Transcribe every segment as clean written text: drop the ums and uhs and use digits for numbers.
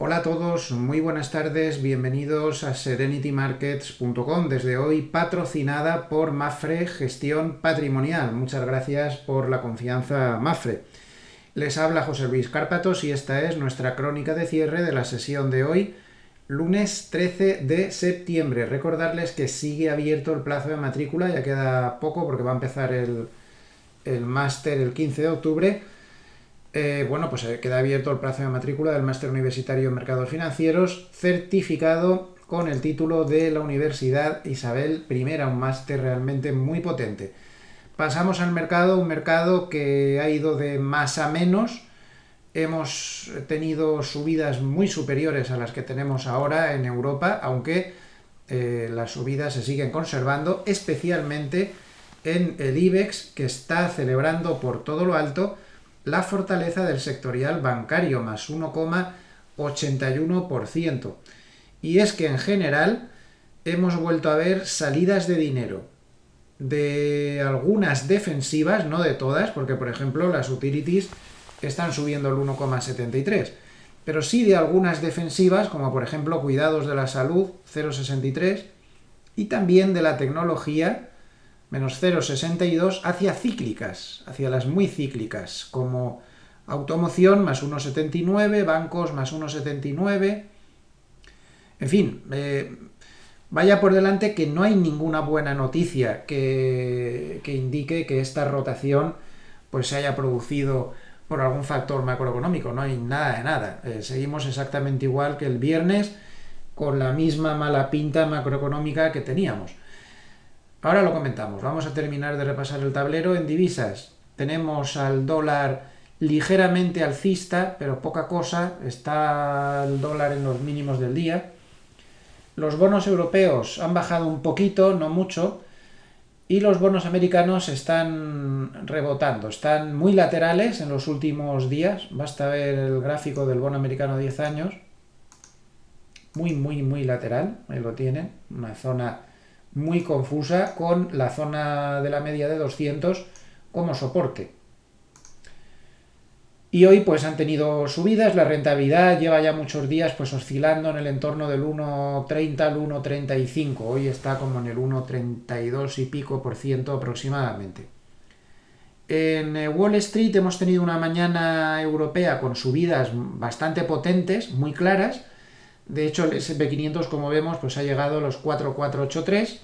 Hola a todos, muy buenas tardes, bienvenidos a serenitymarkets.com, desde hoy patrocinada por Mapfre Gestión Patrimonial. Muchas gracias por la confianza, Mapfre. Les habla José Luis Cárpatos y esta es nuestra crónica de cierre de la sesión de hoy, lunes 13 de septiembre. Recordarles que sigue abierto el plazo de matrícula, ya queda poco porque va a empezar el máster el 15 de octubre. Queda abierto el plazo de matrícula del Máster Universitario en Mercados Financieros, certificado con el título de la Universidad Isabel I, un máster realmente muy potente. Pasamos al mercado, un mercado que ha ido de más a menos. Hemos tenido subidas muy superiores a las que tenemos ahora en Europa, aunque las subidas se siguen conservando, especialmente en el IBEX, que está celebrando por todo lo alto la fortaleza del sectorial bancario, más 1,81%. Y es que en general hemos vuelto a ver salidas de dinero de algunas defensivas, no de todas, porque por ejemplo las utilities están subiendo el 1,73%, pero sí de algunas defensivas, como por ejemplo cuidados de la salud, 0,63%, y también de la tecnología, menos 0,62, hacia cíclicas, hacia las muy cíclicas, como automoción, más 1,79, bancos, más 1,79. En fin, vaya por delante que no hay ninguna buena noticia que indique que esta rotación pues se haya producido por algún factor macroeconómico. No hay nada de nada. Seguimos exactamente igual que el viernes, con la misma mala pinta macroeconómica que teníamos. Ahora lo comentamos. Vamos a terminar de repasar el tablero. En divisas tenemos al dólar ligeramente alcista, pero poca cosa. Está el dólar en los mínimos del día. Los bonos europeos han bajado un poquito, no mucho, y los bonos americanos están rebotando. Están muy laterales en los últimos días. Basta ver el gráfico del bono americano 10 años. Muy lateral. Ahí lo tienen. Una zona muy confusa, con la zona de la media de 200 como soporte. Y hoy pues han tenido subidas, la rentabilidad lleva ya muchos días pues oscilando en el entorno del 1,30 al 1,35. Hoy está como en el 1,32 y pico por ciento aproximadamente. En Wall Street hemos tenido una mañana europea con subidas bastante potentes, muy claras. De hecho, el S&P 500, como vemos, pues ha llegado a los 4,483.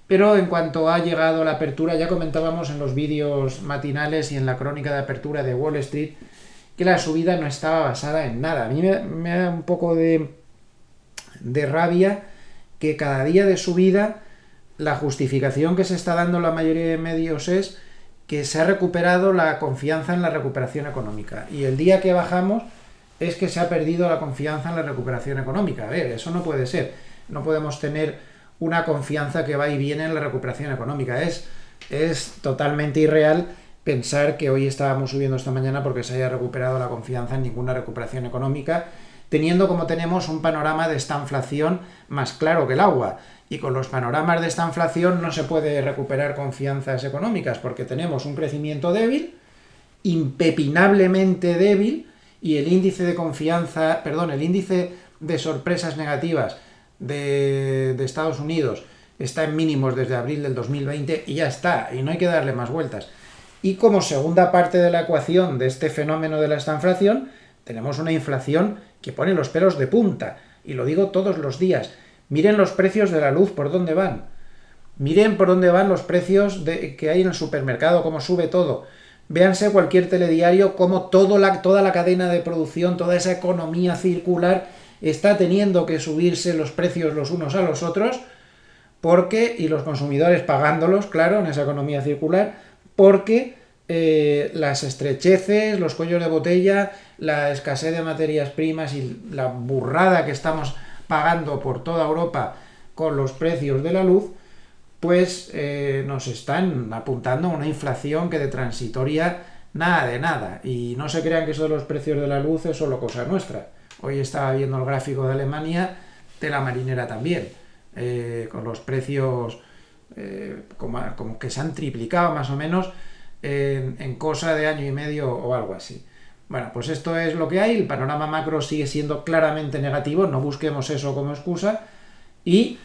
Pero en cuanto ha llegado la apertura, ya comentábamos en los vídeos matinales y en la crónica de apertura de Wall Street que la subida no estaba basada en nada. A mí me da un poco de rabia que cada día de subida la justificación que se está dando en la mayoría de medios es que se ha recuperado la confianza en la recuperación económica. Y el día que bajamos es que se ha perdido la confianza en la recuperación económica. A ver, eso no puede ser. No podemos tener una confianza que va y viene en la recuperación económica. Es totalmente irreal pensar que hoy estábamos subiendo esta mañana porque se haya recuperado la confianza en ninguna recuperación económica, teniendo como tenemos un panorama de esta inflación más claro que el agua. Y con los panoramas de esta inflación no se puede recuperar confianzas económicas porque tenemos un crecimiento débil, impepinablemente débil, y el índice de confianza, perdón, el índice de sorpresas negativas de Estados Unidos está en mínimos desde abril del 2020 y ya está, y no hay que darle más vueltas. Y como segunda parte de la ecuación de este fenómeno de la estanflación, tenemos una inflación que pone los pelos de punta, y lo digo todos los días. Miren los precios de la luz, por dónde van. Miren por dónde van los precios que hay en el supermercado, cómo sube todo. Véanse cualquier telediario, cómo toda la cadena de producción, toda esa economía circular está teniendo que subirse los precios los unos a los otros, y los consumidores pagándolos, claro, en esa economía circular, porque las estrecheces, los cuellos de botella, la escasez de materias primas y la burrada que estamos pagando por toda Europa con los precios de la luz, pues nos están apuntando a una inflación que de transitoria nada de nada. Y no se crean que eso de los precios de la luz es solo cosa nuestra. Hoy estaba viendo el gráfico de Alemania, de la marinera también, con los precios como que se han triplicado más o menos en cosa de año y medio o algo así. Bueno, pues esto es lo que hay, el panorama macro sigue siendo claramente negativo, no busquemos eso como excusa y,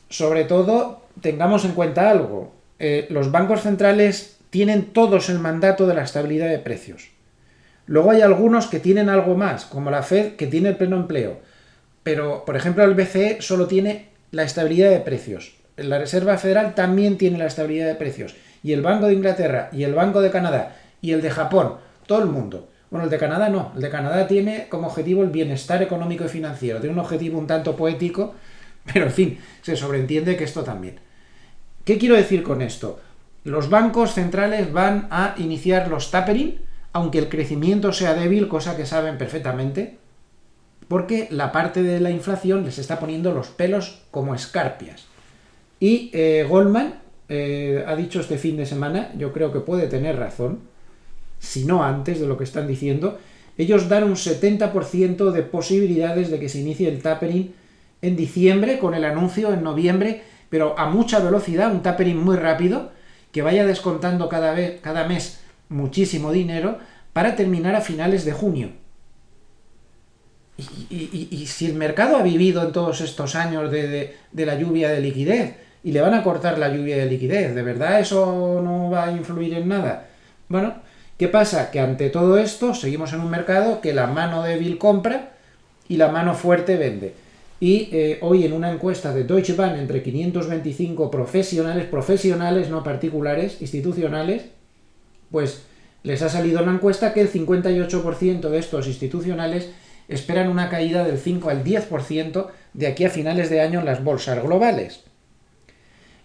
sobre todo, tengamos en cuenta algo. Los bancos centrales tienen todos el mandato de la estabilidad de precios. Luego hay algunos que tienen algo más, como la Fed, que tiene el pleno empleo. Pero, por ejemplo, el BCE solo tiene la estabilidad de precios. La Reserva Federal también tiene la estabilidad de precios. Y el Banco de Inglaterra, y el Banco de Canadá, y el de Japón, todo el mundo. Bueno, el de Canadá no. El de Canadá tiene como objetivo el bienestar económico y financiero. Tiene un objetivo un tanto poético, pero en fin, se sobreentiende que esto también. ¿Qué quiero decir con esto? Los bancos centrales van a iniciar los tapering, aunque el crecimiento sea débil, cosa que saben perfectamente, porque la parte de la inflación les está poniendo los pelos como escarpias. Y Goldman ha dicho este fin de semana, yo creo que puede tener razón, si no antes de lo que están diciendo, ellos dan un 70% de posibilidades de que se inicie el tapering en diciembre, con el anuncio en noviembre, pero a mucha velocidad, un tapering muy rápido, que vaya descontando cada mes muchísimo dinero, para terminar a finales de junio. Y si el mercado ha vivido en todos estos años de la lluvia de liquidez, y le van a cortar la lluvia de liquidez, ¿de verdad eso no va a influir en nada? Bueno, ¿qué pasa? Que ante todo esto seguimos en un mercado que la mano débil compra y la mano fuerte vende. Y hoy en una encuesta de Deutsche Bank entre 525 profesionales, no particulares, institucionales, pues les ha salido en la encuesta que el 58% de estos institucionales esperan una caída del 5 al 10% de aquí a finales de año en las bolsas globales.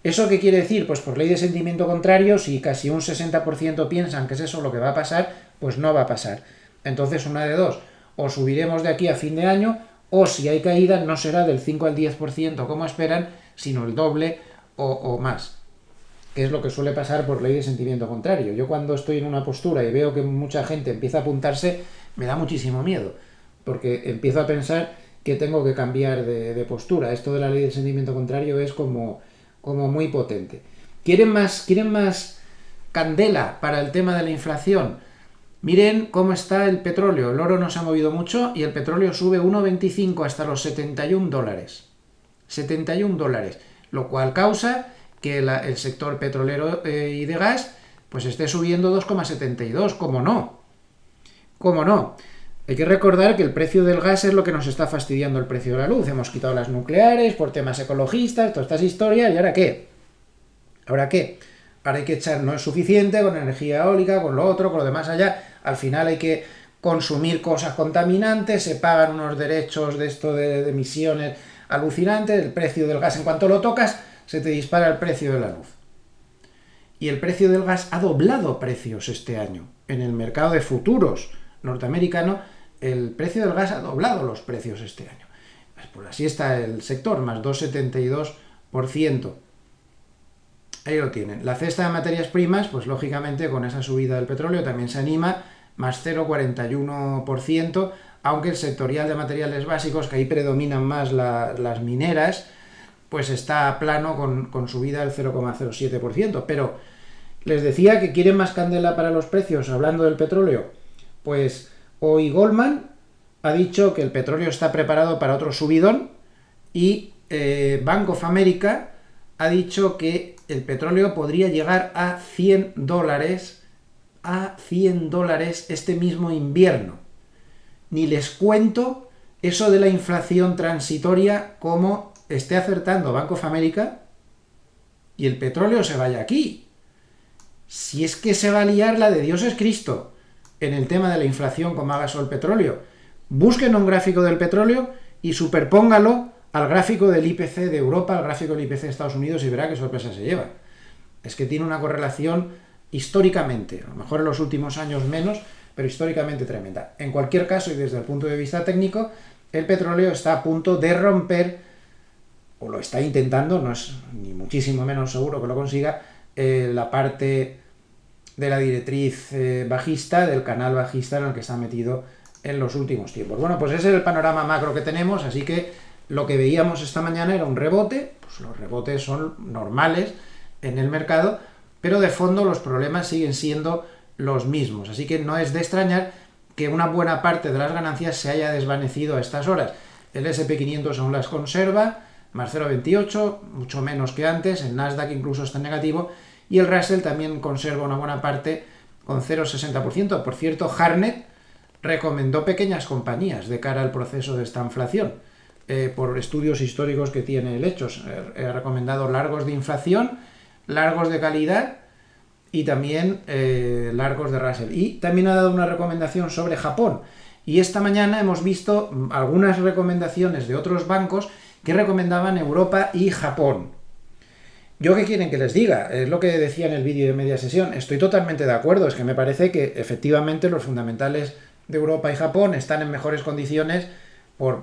¿Eso qué quiere decir? Pues por ley de sentimiento contrario, si casi un 60% piensan que es eso lo que va a pasar, pues no va a pasar. Entonces, una de dos, o subiremos de aquí a fin de año, o si hay caída no será del 5 al 10% como esperan, sino el doble o más, que es lo que suele pasar por ley de sentimiento contrario. Yo cuando estoy en una postura y veo que mucha gente empieza a apuntarse, me da muchísimo miedo, porque empiezo a pensar que tengo que cambiar de postura. Esto de la ley del sentimiento contrario es como muy potente. ¿Quieren más candela para el tema de la inflación? Miren cómo está el petróleo. El oro no se ha movido mucho y el petróleo sube 1,25 hasta los $71. $71, lo cual causa que el sector petrolero y de gas pues esté subiendo 2,72. ¿Cómo no? ¿Cómo no? Hay que recordar que el precio del gas es lo que nos está fastidiando el precio de la luz. Hemos quitado las nucleares por temas ecologistas, todas estas historias, ¿y ahora qué? ¿Ahora qué? Ahora hay que echar, no es suficiente con energía eólica, con lo otro, con lo demás allá. Al final hay que consumir cosas contaminantes, se pagan unos derechos de esto de emisiones alucinantes, el precio del gas, en cuanto lo tocas, se te dispara el precio de la luz. Y el precio del gas ha doblado precios este año. En el mercado de futuros norteamericano, el precio del gas ha doblado los precios este año. Pues así está el sector, más 2,72%. Ahí lo tienen. La cesta de materias primas, pues lógicamente con esa subida del petróleo también se anima, más 0,41%, aunque el sectorial de materiales básicos, que ahí predominan más las mineras, pues está plano con subida del 0,07%. Pero les decía que quieren más candela para los precios, hablando del petróleo. Pues hoy Goldman ha dicho que el petróleo está preparado para otro subidón y Bank of America ha dicho que el petróleo podría llegar a $100 este mismo invierno. Ni les cuento eso de la inflación transitoria, como esté acertando Bank of America y el petróleo se vaya aquí. Si es que se va a liar la de Dios es Cristo en el tema de la inflación como haga eso el petróleo. Busquen un gráfico del petróleo y superpóngalo al gráfico del IPC de Europa, al gráfico del IPC de Estados Unidos, y verá qué sorpresa se lleva. Es que tiene una correlación históricamente, a lo mejor en los últimos años menos, pero históricamente tremenda. En cualquier caso, y desde el punto de vista técnico, el petróleo está a punto de romper, o lo está intentando, no es ni muchísimo menos seguro que lo consiga, la parte de la directriz bajista, del canal bajista en el que está metido en los últimos tiempos. Bueno, pues ese es el panorama macro que tenemos, así que lo que veíamos esta mañana era un rebote, pues los rebotes son normales en el mercado, pero de fondo los problemas siguen siendo los mismos, así que no es de extrañar que una buena parte de las ganancias se haya desvanecido a estas horas. El SP500 aún las conserva, más 0,28, mucho menos que antes, el Nasdaq incluso está en negativo, y el Russell también conserva una buena parte con 0,60%. Por cierto, Harnett recomendó pequeñas compañías de cara al proceso de esta inflación, por estudios históricos que tiene el Hechos. He recomendado largos de inflación, largos de calidad y también largos de Russell. Y también ha dado una recomendación sobre Japón. Y esta mañana hemos visto algunas recomendaciones de otros bancos que recomendaban Europa y Japón. ¿Yo qué quieren que les diga? Es lo que decía en el vídeo de media sesión. Estoy totalmente de acuerdo. Es que me parece que efectivamente los fundamentales de Europa y Japón están en mejores condiciones por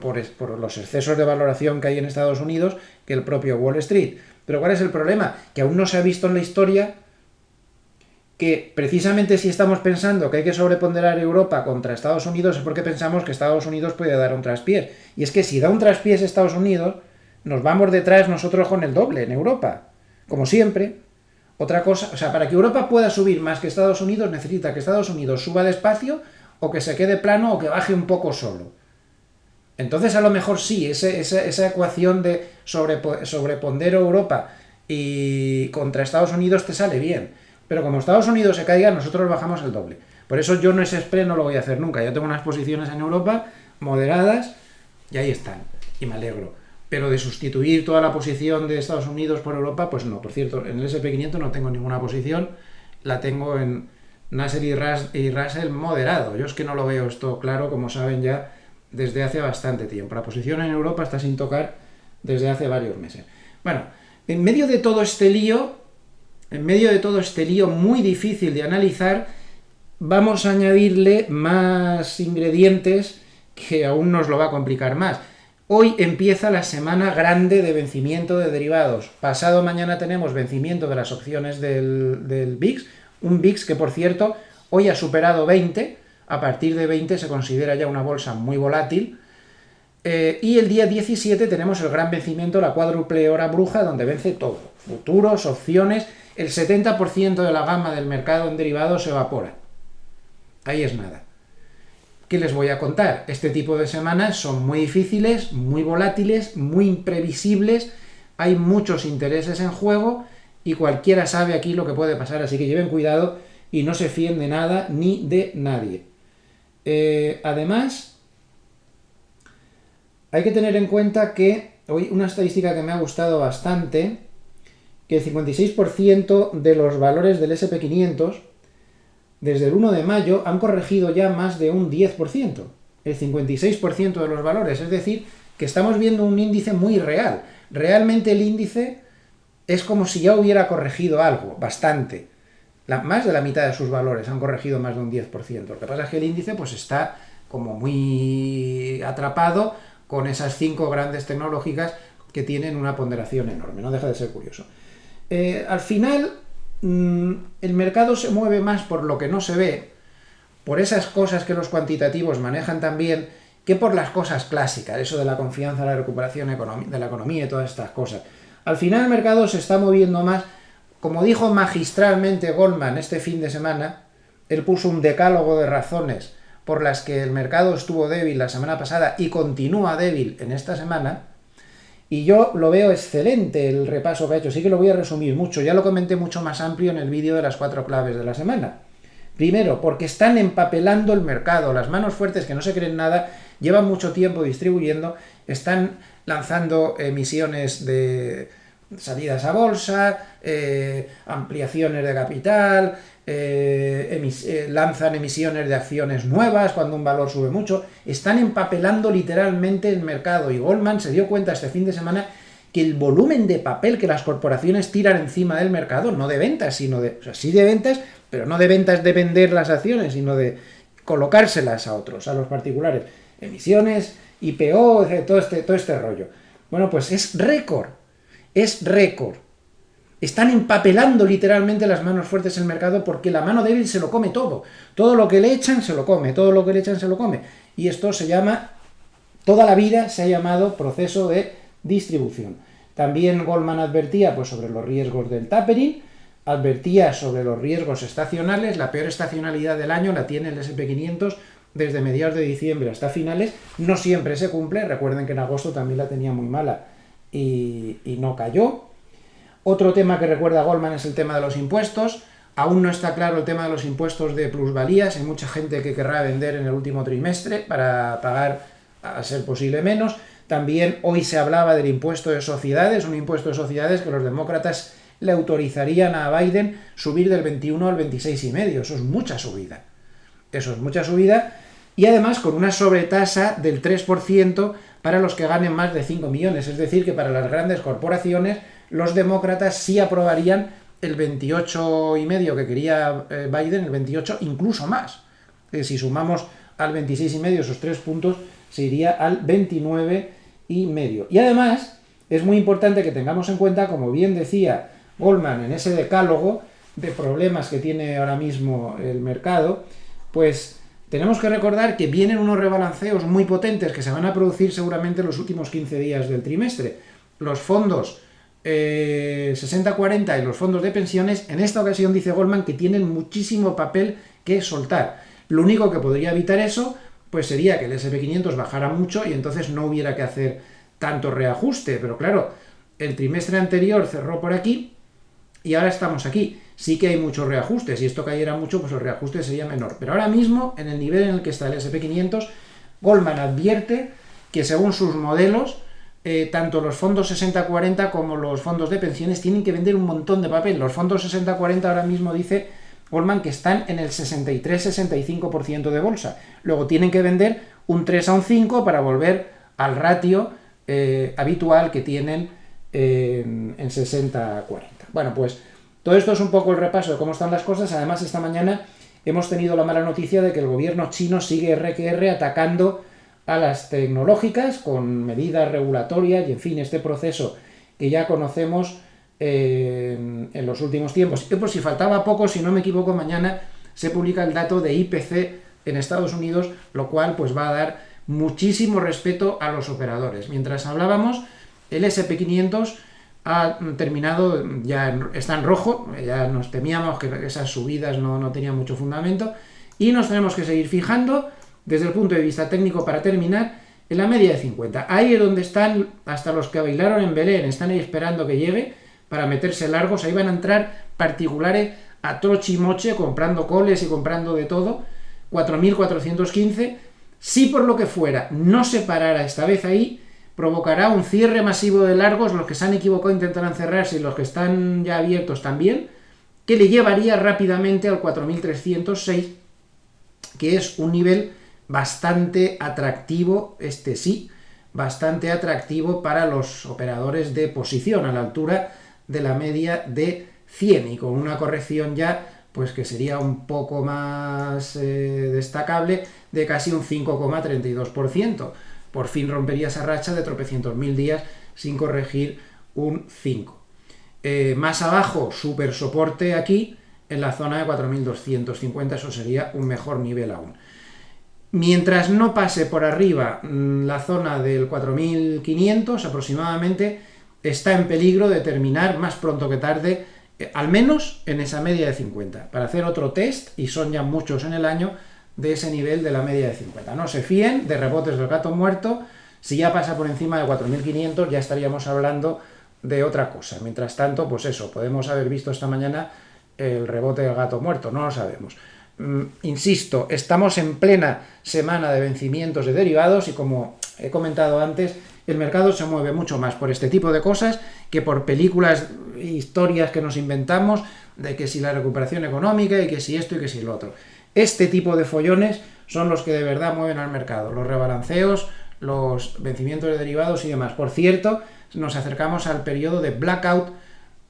los excesos de valoración que hay en Estados Unidos que el propio Wall Street. Pero ¿cuál es el problema? Que aún no se ha visto en la historia que precisamente si estamos pensando que hay que sobreponderar Europa contra Estados Unidos es porque pensamos que Estados Unidos puede dar un traspiés. Y es que si da un traspiés Estados Unidos, nos vamos detrás nosotros con el doble en Europa. Como siempre. Otra cosa, o sea, para que Europa pueda subir más que Estados Unidos, necesita que Estados Unidos suba despacio o que se quede plano o que baje un poco solo. Entonces a lo mejor sí, esa ecuación de sobrepondero Europa y contra Estados Unidos te sale bien. Pero como Estados Unidos se caiga, nosotros bajamos el doble. Por eso yo ese spread no lo voy a hacer nunca. Yo tengo unas posiciones en Europa moderadas y ahí están. Y me alegro. Pero de sustituir toda la posición de Estados Unidos por Europa, pues no. Por cierto, en el SP500 no tengo ninguna posición. La tengo en Nasdaq y Russell moderado. Yo es que no lo veo esto claro, como saben ya, desde hace bastante tiempo. La posición en Europa está sin tocar desde hace varios meses. Bueno, en medio de todo este lío muy difícil de analizar, vamos a añadirle más ingredientes que aún nos lo va a complicar más. Hoy empieza la semana grande de vencimiento de derivados. Pasado mañana tenemos vencimiento de las opciones del VIX, un VIX que, por cierto, hoy ha superado 20, a partir de 20 se considera ya una bolsa muy volátil. Y el día 17 tenemos el gran vencimiento, la cuádruple hora bruja, donde vence todo. Futuros, opciones, el 70% de la gama del mercado en derivados se evapora. Ahí es nada. ¿Qué les voy a contar? Este tipo de semanas son muy difíciles, muy volátiles, muy imprevisibles, hay muchos intereses en juego y cualquiera sabe aquí lo que puede pasar, así que lleven cuidado y no se fíen de nada ni de nadie. Además, hay que tener en cuenta que hoy una estadística que me ha gustado bastante, que el 56% de los valores del SP500 desde el 1 de mayo han corregido ya más de un 10%, el 56% de los valores, es decir, que estamos viendo un índice muy real. Realmente el índice es como si ya hubiera corregido algo, bastante. Más de la mitad de sus valores han corregido más de un 10%. Lo que pasa es que el índice pues está como muy atrapado con esas 5 grandes tecnológicas que tienen una ponderación enorme, no deja de ser curioso. Al final, el mercado se mueve más por lo que no se ve, por esas cosas que los cuantitativos manejan también, que por las cosas clásicas, eso de la confianza, la recuperación de la economía y todas estas cosas. Al final el mercado se está moviendo más, como dijo magistralmente Goldman este fin de semana, él puso un decálogo de razones por las que el mercado estuvo débil la semana pasada y continúa débil en esta semana, y yo lo veo excelente el repaso que ha hecho. Sí que lo voy a resumir mucho, ya lo comenté mucho más amplio en el vídeo de las 4 claves de la semana. Primero, porque están empapelando el mercado. Las manos fuertes que no se creen nada llevan mucho tiempo distribuyendo, están lanzando emisiones de salidas a bolsa, ampliaciones de capital, lanzan emisiones de acciones nuevas cuando un valor sube mucho. Están empapelando literalmente el mercado, y Goldman se dio cuenta este fin de semana que el volumen de papel que las corporaciones tiran encima del mercado, no de ventas, sino de, o sea, sí de ventas, pero no de ventas de vender las acciones, sino de colocárselas a otros, a los particulares. Emisiones, IPO, todo este rollo. Bueno, pues es récord. Es récord. Están empapelando literalmente las manos fuertes en el mercado porque la mano débil se lo come todo. Todo lo que le echan se lo come, todo lo que le echan se lo come. Y esto se llama, toda la vida se ha llamado proceso de distribución. También Goldman advertía pues, sobre los riesgos del tapering, advertía sobre los riesgos estacionales. La peor estacionalidad del año la tiene el SP500 desde mediados de diciembre hasta finales, no siempre se cumple. Recuerden que en agosto también la tenía muy mala y no cayó. Otro tema que recuerda Goldman es el tema de los impuestos. Aún no está claro el tema de los impuestos de plusvalías. Hay mucha gente que querrá vender en el último trimestre para pagar, a ser posible, menos. También hoy se hablaba del impuesto de sociedades, un impuesto de sociedades que los demócratas le autorizarían a Biden subir del 21 al 26,5. Eso es mucha subida. Eso es mucha subida. Y además con una sobretasa del 3% para los que ganen más de 5 millones. Es decir, que para las grandes corporaciones los demócratas sí aprobarían el 28,5 que quería Biden, el 28, incluso más. Si sumamos al 26,5 esos 3 puntos, se iría al 29,5. Y además, es muy importante que tengamos en cuenta, como bien decía Goldman en ese decálogo de problemas que tiene ahora mismo el mercado, pues tenemos que recordar que vienen unos rebalanceos muy potentes que se van a producir seguramente en los últimos 15 días del trimestre. Los fondos 60-40 y los fondos de pensiones, en esta ocasión dice Goldman que tienen muchísimo papel que soltar. Lo único que podría evitar eso, pues sería que el S&P 500 bajara mucho y entonces no hubiera que hacer tanto reajuste. Pero claro, el trimestre anterior cerró por aquí y ahora estamos aquí. Sí que hay muchos reajustes. Si esto cayera mucho, pues el reajuste sería menor. Pero ahora mismo, en el nivel en el que está el S&P 500, Goldman advierte que según sus modelos, tanto los fondos 60-40 como los fondos de pensiones tienen que vender un montón de papel. Los fondos 60-40 ahora mismo dice Goldman que están en el 63-65% de bolsa. Luego tienen que vender un 3 a un 5 para volver al ratio habitual que tienen en 60-40. Bueno, pues todo esto es un poco el repaso de cómo están las cosas. Además, esta mañana hemos tenido la mala noticia de que el gobierno chino sigue R atacando a las tecnológicas con medidas regulatorias y, en fin, este proceso que ya conocemos en los últimos tiempos. Y por si faltaba poco, si no me equivoco, mañana se publica el dato de IPC en Estados Unidos, lo cual pues va a dar muchísimo respeto a los operadores. Mientras hablábamos, el S&P 500 ha terminado, ya está en rojo, ya nos temíamos que esas subidas no tenían mucho fundamento, y nos tenemos que seguir fijando desde el punto de vista técnico para terminar en la media de 50. Ahí es donde están hasta los que bailaron en Belén, están ahí esperando que llegue para meterse largos. Ahí van a entrar particulares a trochimoche comprando coles y comprando de todo. 4.415. Si por lo que fuera no se parara esta vez ahí, provocará un cierre masivo de largos. Los que se han equivocado intentarán cerrarse y los que están ya abiertos también, que le llevaría rápidamente al 4.306, que es un nivel bastante atractivo, bastante atractivo para los operadores de posición, a la altura de la media de 100, y con una corrección ya pues que sería un poco más destacable, de casi un 5,32%. Por fin rompería esa racha de tropecientos mil días sin corregir un 5. Más abajo, super soporte aquí, en la zona de 4.250, eso sería un mejor nivel aún. Mientras no pase por arriba la zona del 4.500 aproximadamente, está en peligro de terminar más pronto que tarde, al menos en esa media de 50, para hacer otro test, y son ya muchos en el año, de ese nivel de la media de 50. No se fíen de rebotes del gato muerto. Si ya pasa por encima de 4.500 ya estaríamos hablando de otra cosa. Mientras tanto, pues eso, podemos haber visto esta mañana el rebote del gato muerto, no lo sabemos. Insisto, estamos en plena semana de vencimientos de derivados y, como he comentado antes, el mercado se mueve mucho más por este tipo de cosas que por películas e historias que nos inventamos de que si la recuperación económica y que si esto y que si lo otro. Este tipo de follones son los que de verdad mueven al mercado, los rebalanceos, los vencimientos de derivados y demás. Por cierto, nos acercamos al periodo de blackout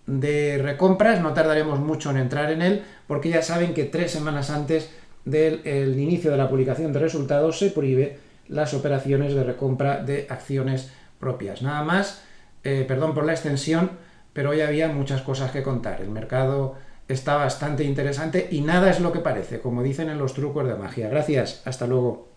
de recompras, no tardaremos mucho en entrar en él, porque ya saben que 3 semanas antes del inicio de la publicación de resultados se prohíbe las operaciones de recompra de acciones propias. Nada más, perdón por la extensión, pero hoy había muchas cosas que contar. El mercado está bastante interesante y nada es lo que parece, como dicen en los trucos de magia. Gracias, hasta luego.